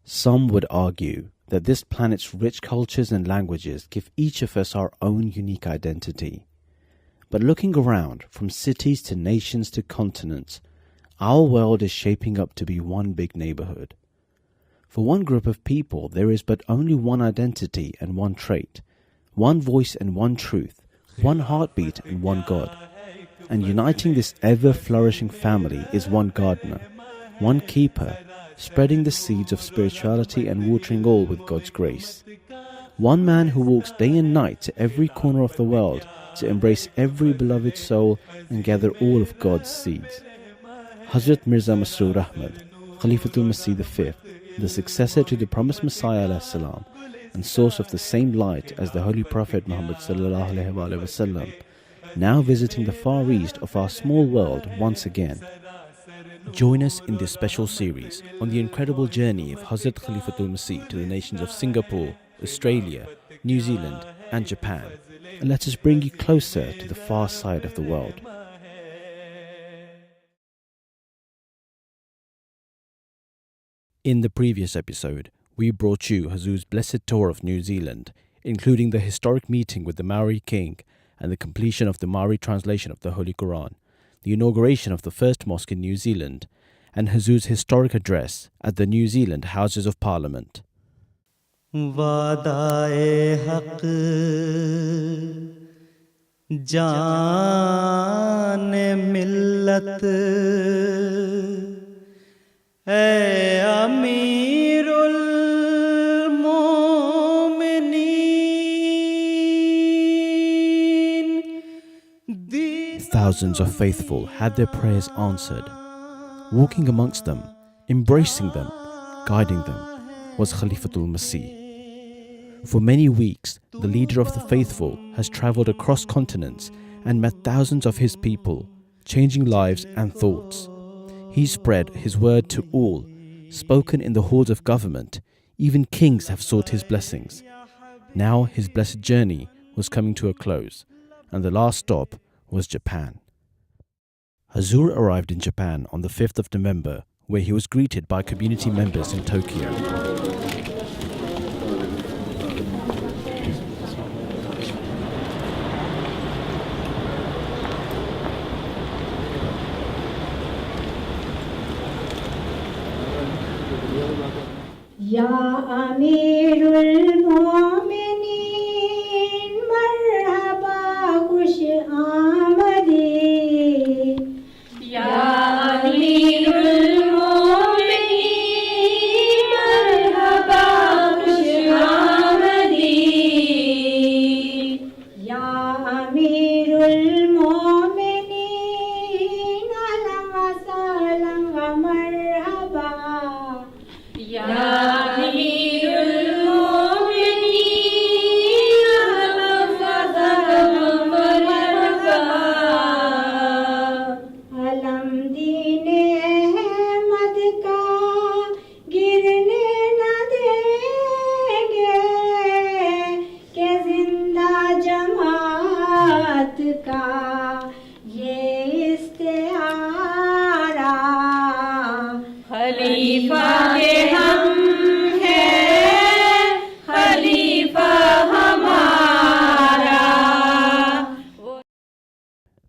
Some would argue that this planet's rich cultures and languages give each of us our own unique identity. But looking around, from cities to nations to continents, our world is shaping up to be one big neighborhood. For one group of people, there is but only one identity and one trait, one voice and one truth, one heartbeat and one God. And uniting this ever-flourishing family is one gardener, one keeper, spreading the seeds of spirituality and watering all with God's grace. One man who walks day and night to every corner of the world to embrace every beloved soul and gather all of God's seeds. Hazrat Mirza Masroor Ahmad, Khalifatul Masih V, the successor to the promised Messiah ﷺ, and source of the same light as the Holy Prophet Muhammad ﷺ, now visiting the far east of our small world once again. Join us in this special series on the incredible journey of Hazrat Khalifatul Masih to the nations of Singapore, Australia, New Zealand and Japan, and let us bring you closer to the far side of the world. In the previous episode, we brought you Huzoor's blessed tour of New Zealand, including the historic meeting with the Maori king and the completion of the Maori translation of the Holy Quran, the inauguration of the first mosque in New Zealand, and Huzoor's historic address at the New Zealand Houses of Parliament. Wadae haq jaane millat ay amirul mu'minin. Thousands of faithful had their prayers answered. Walking amongst them, embracing them, guiding them, was Khalifatul Masih. For many weeks, the leader of the faithful has travelled across continents and met thousands of his people, changing lives and thoughts. He spread his word to all, spoken in the halls of government. Even kings have sought his blessings. Now his blessed journey was coming to a close, and the last stop was Japan. Huzoor arrived in Japan on the 5th of November, where he was greeted by community members in Tokyo. Ya Amirul Mu'minin, marhaba khush aamadi. Ya Amirul Mu'minin, marhaba khush aamadi. Ya Amirul Mu'minin, ahlan wa sahlan wa marhaba. Ya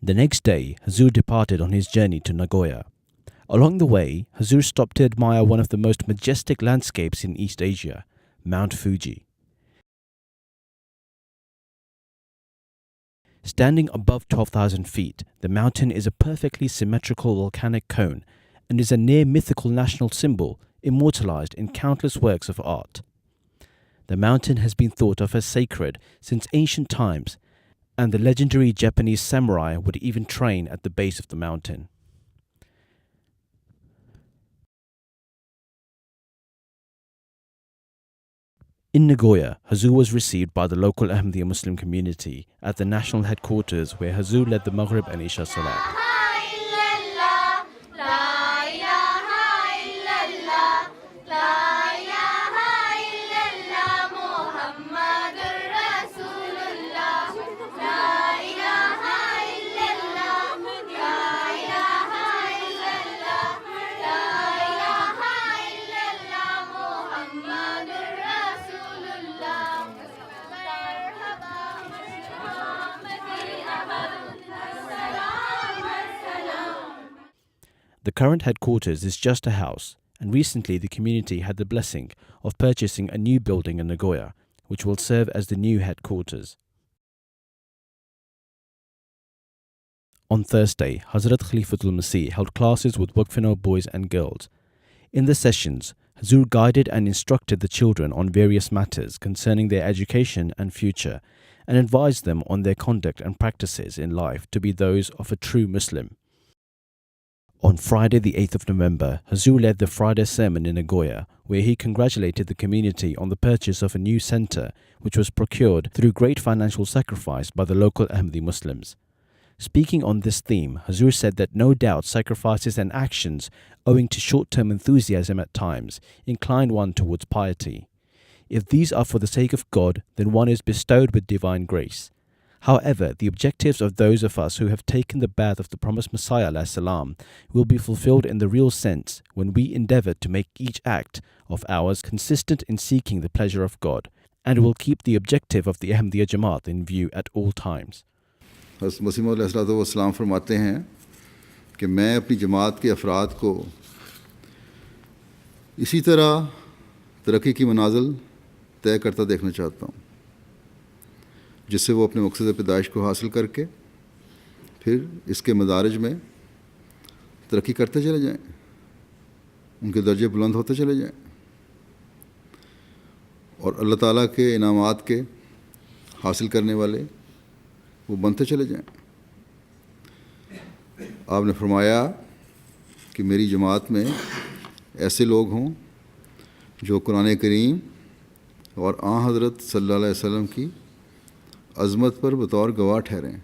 The next day, Huzoor departed on his journey to Nagoya. Along the way, Huzoor stopped to admire one of the most majestic landscapes in East Asia, Mount Fuji. Standing above 12,000 feet, the mountain is a perfectly symmetrical volcanic cone and is a near-mythical national symbol immortalized in countless works of art. The mountain has been thought of as sacred since ancient times, and the legendary Japanese samurai would even train at the base of the mountain. In Nagoya, Huzoor was received by the local Ahmadiyya Muslim community at the national headquarters, where Huzoor led the Maghrib and Isha Salat. The current headquarters is just a house, and recently the community had the blessing of purchasing a new building in Nagoya, which will serve as the new headquarters. On Thursday, Hazrat Khalifatul Masih held classes with Waqfe boys and girls. In the sessions, Huzoor guided and instructed the children on various matters concerning their education and future, and advised them on their conduct and practices in life to be those of a true Muslim. On Friday the 8th of November, Huzoor led the Friday sermon in Nagoya, where he congratulated the community on the purchase of a new centre, which was procured through great financial sacrifice by the local Ahmadi Muslims. Speaking on this theme, Huzoor said that no doubt sacrifices and actions, owing to short-term enthusiasm at times, incline one towards piety. If these are for the sake of God, then one is bestowed with divine grace. However, the objectives of those of us who have taken the path of the promised Messiah ﷺ will be fulfilled in the real sense when we endeavour to make each act of ours consistent in seeking the pleasure of God, and will keep the objective of the Ahmadiyya Jamaat in view at all times. हज़रत मसीह मौद अलैहिस्सलाम फरमाते हैं कि मैं अपनी जमात के अफराद को इसी तरह तरक्की की मनाज़िल तय करता देखना चाहता हूँ, जिससे वो अपने मकसद पैदाइश को हासिल करके फिर इसके मदारिज में तरक्की करते चले जाएं, उनके दर्जे बुलंद होते चले जाएं और अल्लाह ताला के इनामात के हासिल करने वाले वो बनते चले जाएं। आपने फरमाया कि मेरी जमात में ऐसे लोग हों जो कुरान करीम और हज़रत सल्लल्लाहु अलैहि वसल्लम की अज़मत पर बतौर गवाह ठहरें।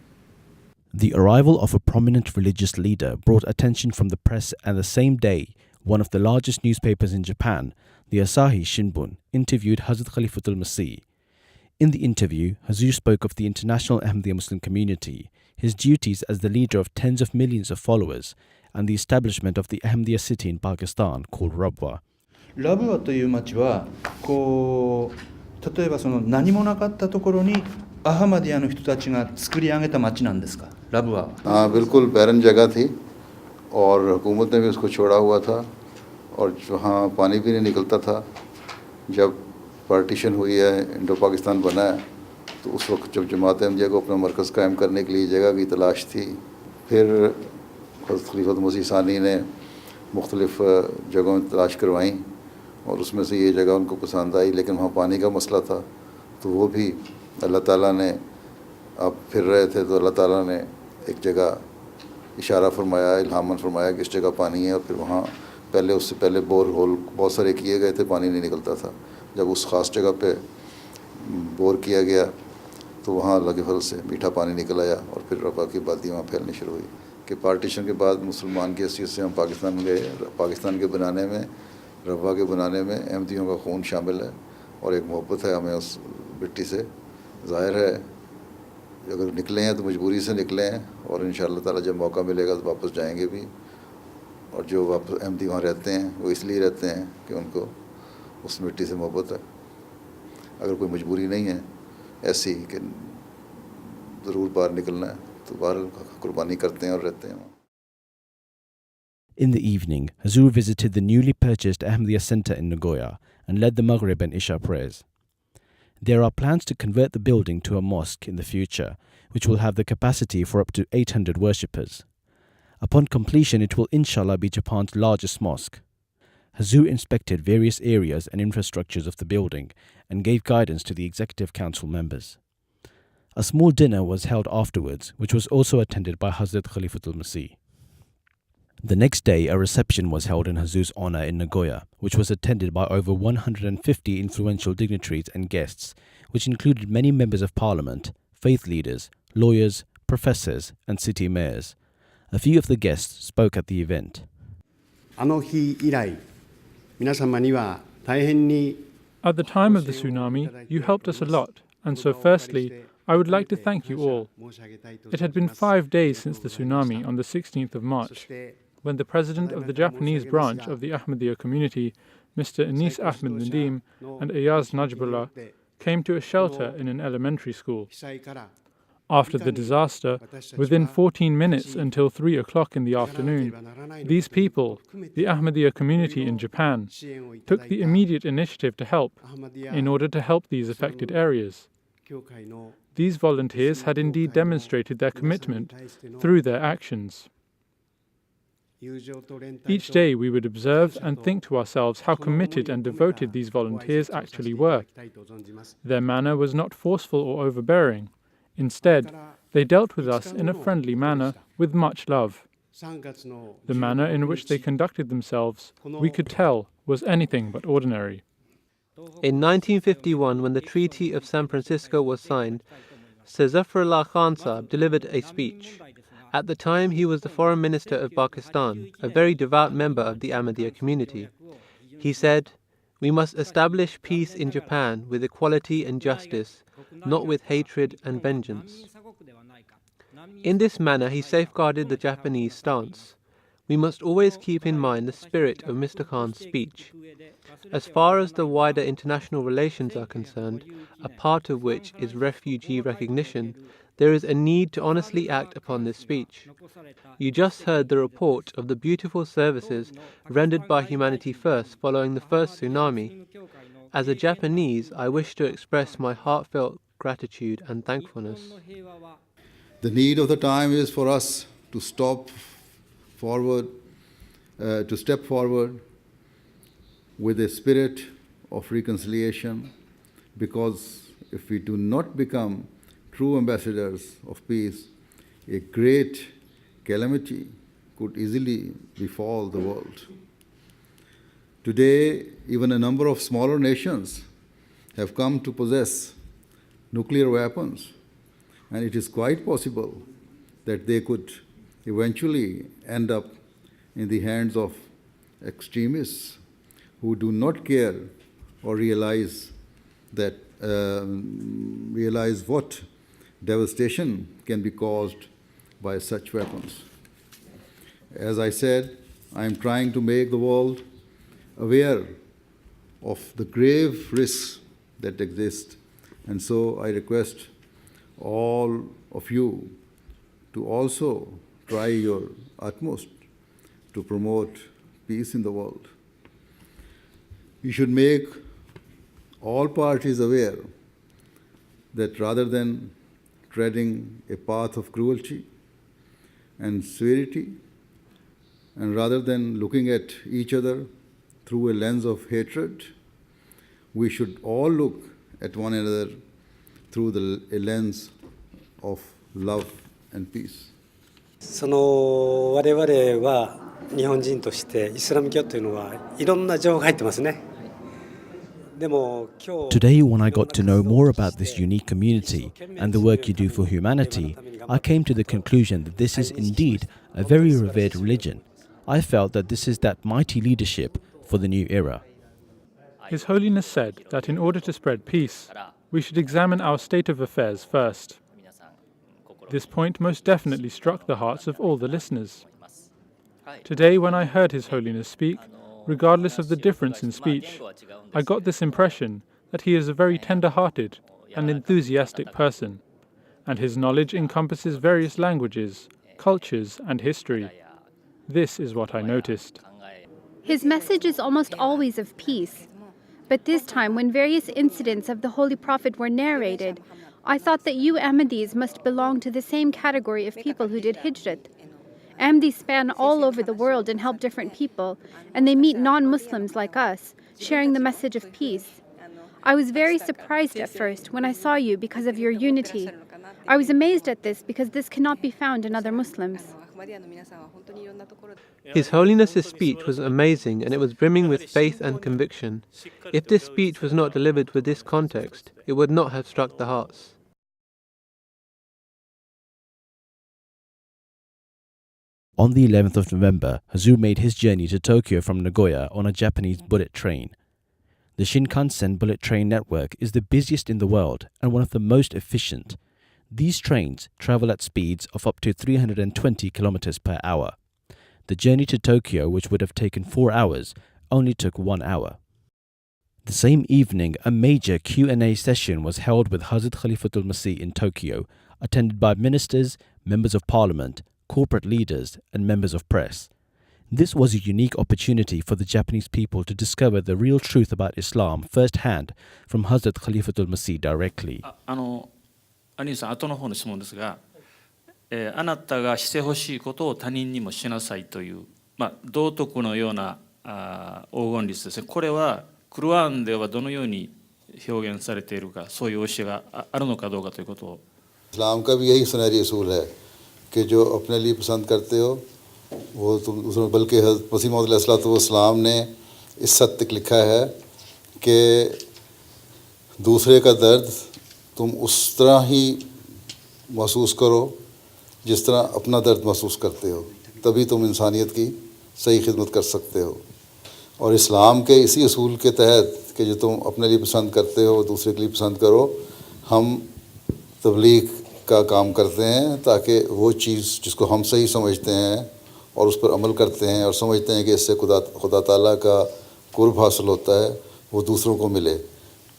The arrival of a prominent religious leader brought attention from the press, and the same day, one of the largest newspapers in Japan, the Asahi Shinbun, interviewed Hazrat Khalifatul Masih. In the interview, Huzoor spoke of the international Ahmadiyya Muslim community, his duties as the leader of tens of millions of followers, and the establishment of the Ahmadiyya city in Pakistan called Rabwah. ラブワという町は例えば何もなかったところにアハマディアの人たちが作り上げた町なんですかラブワは。हाँ बिल्कुल बैरन जगह थी और हुकूमत ने भी उसको छोड़ा हुआ था और वहाँ पानी भी नहीं निकलता था। जब पार्टीशन हुई है, इंडो पाकिस्तान बना है, तो उस वक्त जब जमात अहमदिया को अपना मरकज़ कायम करने के लिए जगह की तलाश थी, फिर हज़रत खलीफातुल मसीह सानी ने मुख्तलिफ़ जगहों में तलाश करवाई और उसमें से ये जगह उनको पसंद आई, लेकिन वहाँ पानी का मसला था, तो वो भी अल्लाह ताला ने, आप फिर रहे थे तो अल्लाह ताला ने एक जगह इशारा फरमाया, इल्हामन फरमाया कि इस जगह पानी है, और फिर वहाँ पहले उससे पहले बोर होल बहुत सारे किए गए थे, पानी नहीं निकलता था। जब उस ख़ास जगह पे बोर किया गया तो वहाँ अल्लाह के फजल से मीठा पानी निकल आया और फिर रबा की बाती वहाँ फैलनी शुरू हुई कि पार्टीशन के बाद मुसलमान की हैसियत से हम पाकिस्तान गए। पाकिस्तान के बनाने में, रबा के बनाने में अहमदियों का खून शामिल है और एक मोहब्बत है हमें उस मिट्टी से। ज़ाहिर है अगर निकले हैं तो मजबूरी से निकले हैं और इंशाअल्लाह ताला जब मौका मिलेगा तो वापस जाएंगे भी। और जो वापस अहमदी वहाँ रहते हैं वो इसलिए रहते हैं कि उनको उस मिट्टी से मोहब्बत है। अगर कोई मजबूरी नहीं है ऐसी कि ज़रूर बाहर निकलना है तो बाहर कुर्बानी करते हैं और रहते हैं। In the evening, Huzoor visited the newly purchased Ahmadiyya Center in Nagoya and led the Maghrib and Isha prayers. There are plans to convert the building to a mosque in the future, which will have the capacity for up to 800 worshippers. Upon completion, it will inshallah be Japan's largest mosque. Huzoor inspected various areas and infrastructures of the building and gave guidance to the Executive Council members. A small dinner was held afterwards, which was also attended by Hazrat Khalifatul Masih. The next day, a reception was held in Huzoor's honor in Nagoya, which was attended by over 150 influential dignitaries and guests, which included many members of parliament, faith leaders, lawyers, professors, and city mayors. A few of the guests spoke at the event. At the time of the tsunami, you helped us a lot, and so firstly, I would like to thank you all. It had been 5 days since the tsunami on the 16th of March, when the president of the Japanese branch of the Ahmadiyya community, Mr. Anis Ahmed Nadim and Ayaz Najbullah, came to a shelter in an elementary school. After the disaster, within 14 minutes until 3 o'clock in the afternoon, these people, the Ahmadiyya community in Japan, took the immediate initiative to help in order to help these affected areas. These volunteers had indeed demonstrated their commitment through their actions. Each day we would observe and think to ourselves how committed and devoted these volunteers actually were. Their manner was not forceful or overbearing. Instead, they dealt with us in a friendly manner with much love. The manner in which they conducted themselves, we could tell, was anything but ordinary. In 1951, when the Treaty of San Francisco was signed, Sir Zafrullah Khan Sahib delivered a speech. At the time, he was the Foreign Minister of Pakistan, a very devout member of the Ahmadiyya community. He said, "We must establish peace in Japan with equality and justice, not with hatred and vengeance." In this manner, he safeguarded the Japanese stance. We must always keep in mind the spirit of Mr. Khan's speech. As far as the wider international relations are concerned, a part of which is refugee recognition, there is a need to honestly act upon this speech. You just heard the report of the beautiful services rendered by Humanity First following the first tsunami. As a Japanese, I wish to express my heartfelt gratitude and thankfulness. The need of the time is for us to step forward with a spirit of reconciliation, because if we do not become true ambassadors of peace, a great calamity could easily befall the world. Today, even a number of smaller nations have come to possess nuclear weapons, and it is quite possible that they could eventually end up in the hands of extremists who do not care or realize what devastation can be caused by such weapons. As I said, I am trying to make the world aware of the grave risks that exist, and so I request all of you to also try your utmost to promote peace in the world. We should make all parties aware that rather than treading a path of cruelty and severity, and rather than looking at each other through a lens of hatred, we should all look at one another through a lens of love and peace. その我々は日本人としてイスラム教というのはいろんな情報が入ってますね。でも今日 Today, when I got to know more about this unique community and the work you do for humanity, I came to the conclusion that this is indeed a very revered religion. I felt that this is that mighty leadership for the new era. His Holiness said that in order to spread peace, we should examine our state of affairs first. This point most definitely struck the hearts of all the listeners. Today, when I heard His Holiness speak, regardless of the difference in speech, I got this impression that he is a very tender-hearted and enthusiastic person, and his knowledge encompasses various languages, cultures, and history. This is what I noticed. His message is almost always of peace. But this time, when various incidents of the Holy Prophet were narrated, I thought that you Ahmadis must belong to the same category of people who did Hijrat. Ahmadis span all over the world and help different people, and they meet non-Muslims like us, sharing the message of peace. I was very surprised at first when I saw you because of your unity. I was amazed at this because this cannot be found in other Muslims. His Holiness's speech was amazing, and it was brimming with faith and conviction. If this speech was not delivered with this context, it would not have struck the hearts. On the 11th of November, Huzoor made his journey to Tokyo from Nagoya on a Japanese bullet train. The Shinkansen bullet train network is the busiest in the world and one of the most efficient. These trains travel at speeds of up to 320 kilometers per hour. The journey to Tokyo, which would have taken 4 hours, only took 1 hour. The same evening, a major Q&A session was held with Hazrat Khalifatul Masih in Tokyo, attended by ministers, members of parliament, corporate leaders, and members of press. This was a unique opportunity for the Japanese people to discover the real truth about Islam firsthand from Hazrat Khalifatul Masih directly. 兄さん、後の方の質問ですが、あなたがしてほしいことを他人にもしなさいという、道徳のような黄金律ですね。これはクルアンではどのように表現されているか、そういう教えがあるのかどうかということを。इस्लाम का भी यही सुनहरी असूल है कि जो अपने लिए पसंद करते हो वो तुम, बल्कि मसीह मौद अलैहिस्सलाम ने इस हद तक लिखा है कि दूसरे का दर्द तुम उस तरह ही महसूस करो जिस तरह अपना दर्द महसूस करते हो, तभी तुम इंसानियत की सही खिदमत कर सकते हो। और इस्लाम के इसी असूल के तहत कि जो तुम अपने लिए पसंद करते हो दूसरे के लिए पसंद करो, हम तबलीग का काम करते हैं ताकि वो चीज़ जिसको हम सही समझते हैं और उस पर अमल करते हैं और समझते हैं कि इससे खुदा ताला का कुर्ब हासिल होता है, वो दूसरों को मिले।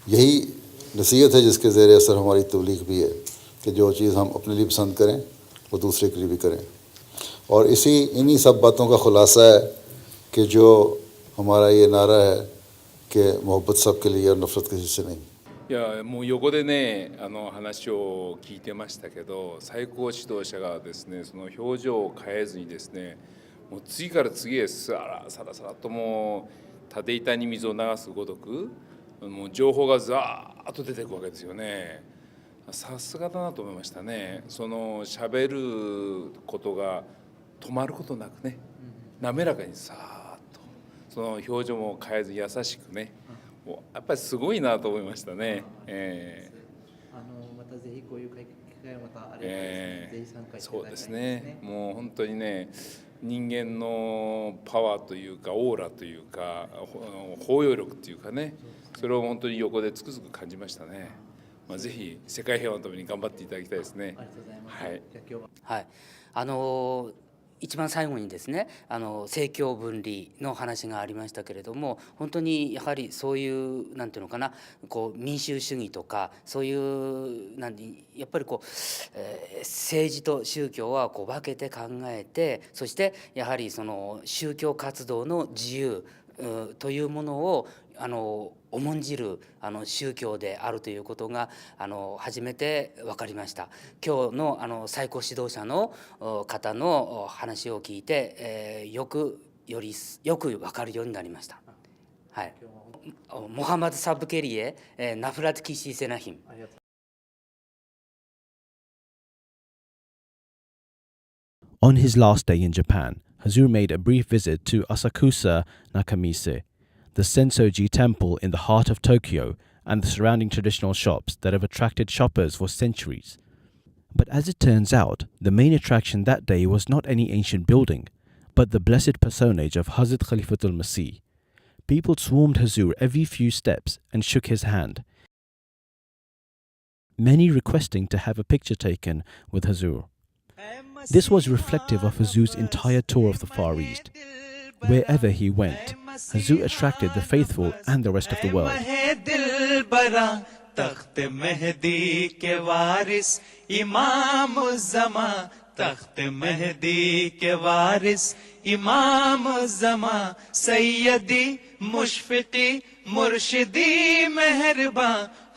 यही नसीहत है जिसके ज़ेर असर हमारी तबलीग भी है कि जो चीज़ हम अपने लिए पसंद करें वो दूसरे के लिए भी करें। और इन्हीं सब बातों का खुलासा है कि जो हमारा ये नारा है कि मोहब्बत सबके लिए और नफ़रत किसी से नहीं। いやもう横でね話を聞いてましたけど、最高指導者がですねその表情を変えずにですね、もう次から次へさらさらともう縦板に水を流すごとくもう情報がザーッと出てくわけですよね。さすがだなと思いましたね。その喋ることが止まることなくね、滑らかにさーっとその表情も変えず優しくね、やっぱりすごいなと思いましたね。またぜひこういう機会がまたあればぜひ参加していただきたいですね。そうですね。もう本当にね、人間のパワーというかオーラというか包容力というかね、それを本当に横でつくづく感じましたね。ぜひ世界平和のために頑張っていただきたいですね。ありがとうございます。はい。一番最後にですね、政教分離の話がありましたけれども、本当にやはりそういうなんていうのかな、こう民衆主義とかそういうやっぱりこう、政治と宗教はこう分けて考えて、そしてやはりその宗教活動の自由というものを重んじる宗教であるということが初めて分かりました。今日の最高指導者の方の話を聞いて、よく分かるようになりました。はい。モハマドサブケリエナフラトキシセナヒン。On his last day in Japan, Huzoor made a brief visit to Asakusa, Nakamise, the Sensoji temple in the heart of Tokyo, and the surrounding traditional shops that have attracted shoppers for centuries. But as it turns out, the main attraction that day was not any ancient building, but the blessed personage of Hazrat Khalifatul Masih. People swarmed Huzoor every few steps and shook his hand, many requesting to have a picture taken with Huzoor. This was reflective of Huzoor's entire tour of the Far East. Wherever he went, Huzoor attracted the faithful and the rest of the world.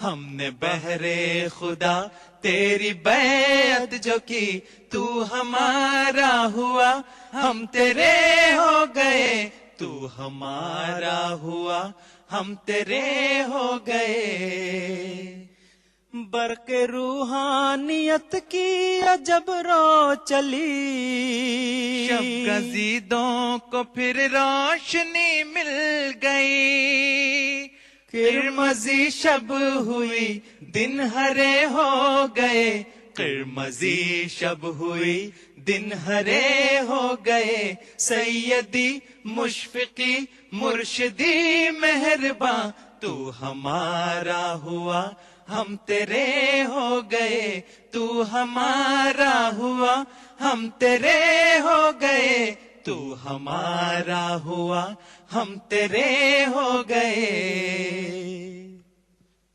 हमने बहरे खुदा तेरी बैत जो की तू हमारा हुआ हम तेरे हो गए तू हमारा हुआ हम तेरे हो गए बरक रूहानियत की अजब रो चली शब गजीदों को फिर रोशनी मिल गई किरमजी शब हुई दिन हरे हो गए किरमजी शब हुई दिन हरे हो गए सैयदी मुशफिकी मुर्शिदी मेहरबा तू हमारा हुआ हम तेरे हो गए तू हमारा हुआ हम तेरे हो गए तू हमारा हुआ हम तेरे हो गए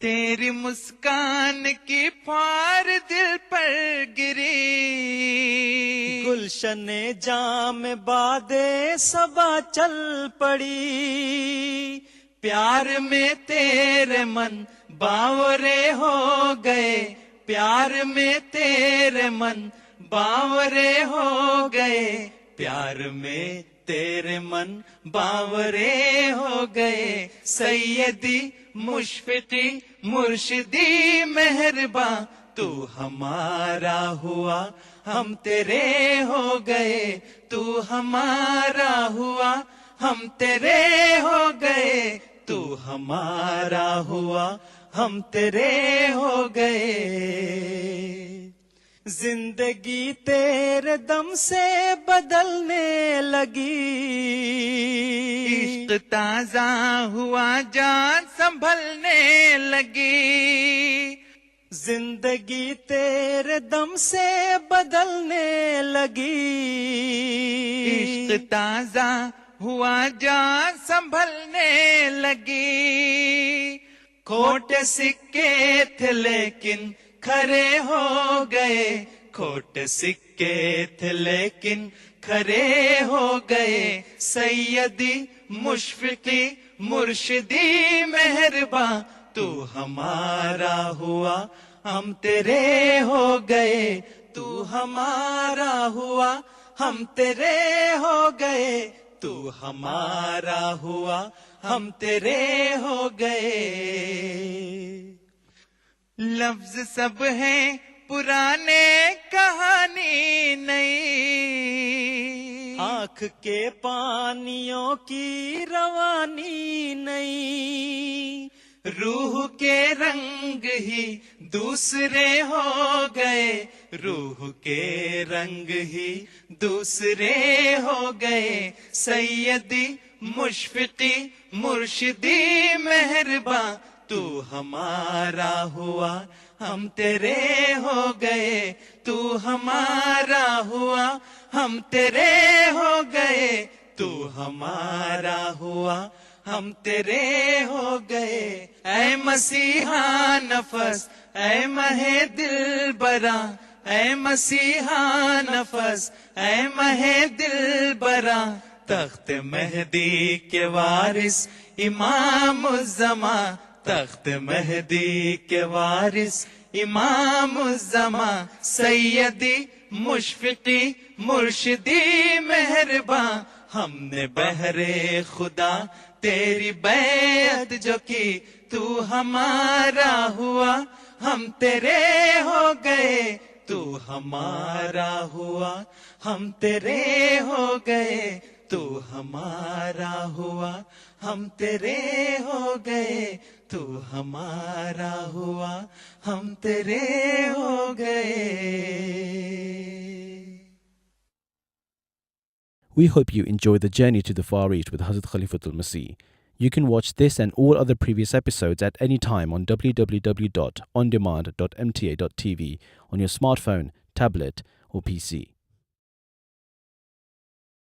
तेरी मुस्कान की फार दिल पर गिरी गुलशने जाम बादे सबा चल पड़ी प्यार में तेरे मन बावरे हो गए प्यार में तेरे मन बावरे हो गए प्यार में तेरे मन बावरे हो गए सैयदी मुशफिकी मुर्शिदी मेहरबा तू हमारा हुआ हम तेरे हो गए तू हमारा हुआ हम तेरे हो गए तू हमारा हुआ हम तेरे हो गए जिंदगी तेरे दम से बदलने लगी इश्क ताजा हुआ जान संभलने लगी जिंदगी तेरे दम से बदलने लगी इश्क ताजा हुआ जान संभलने लगी खोटे सिक्के थे लेकिन खरे हो गए खोटे सिक्के थे लेकिन खरे हो गए सैयदी मुशफिकी मुर्शिदी मेहरबा तू हमारा हुआ हम तेरे हो गए तू हमारा हुआ हम तेरे हो गए तू हमारा हुआ हम तेरे हो गए लफ्ज सब हैं पुराने कहानी नई आँख के पानियों की रवानी नई रूह के रंग ही दूसरे हो गए रूह के रंग ही दूसरे हो गए सैयदी मुशफिकी मुर्शिदी मेहरबा तू हमारा हुआ हम तेरे हो गए तू हमारा हुआ हम तेरे हो गए तू हमारा हुआ हम तेरे हो गए ऐ मसीहा नफस ऐ महे दिल बरा ऐ मसीहा नफस ऐ महे दिल बरा तख्त मेहदी के वारिस इमाम ज़मा तख्त मेहदी के वारिस इमाम ज़मा सैयदी मुशफिकी मुर्शिदी मेहरबा हमने बहरे खुदा तेरी बैत जो की तू हमारा हुआ हम तेरे हो गए तू हमारा हुआ हम तेरे हो गए तू हमारा हुआ हम तेरे हो गए तू हमारा हुआ हम तेरे हो गए. We hope you enjoyed the journey to the Far East with Hazrat Khalifatul Masih. You can watch this and all other previous episodes at any time on www.ondemand.mta.tv on your smartphone, tablet or PC.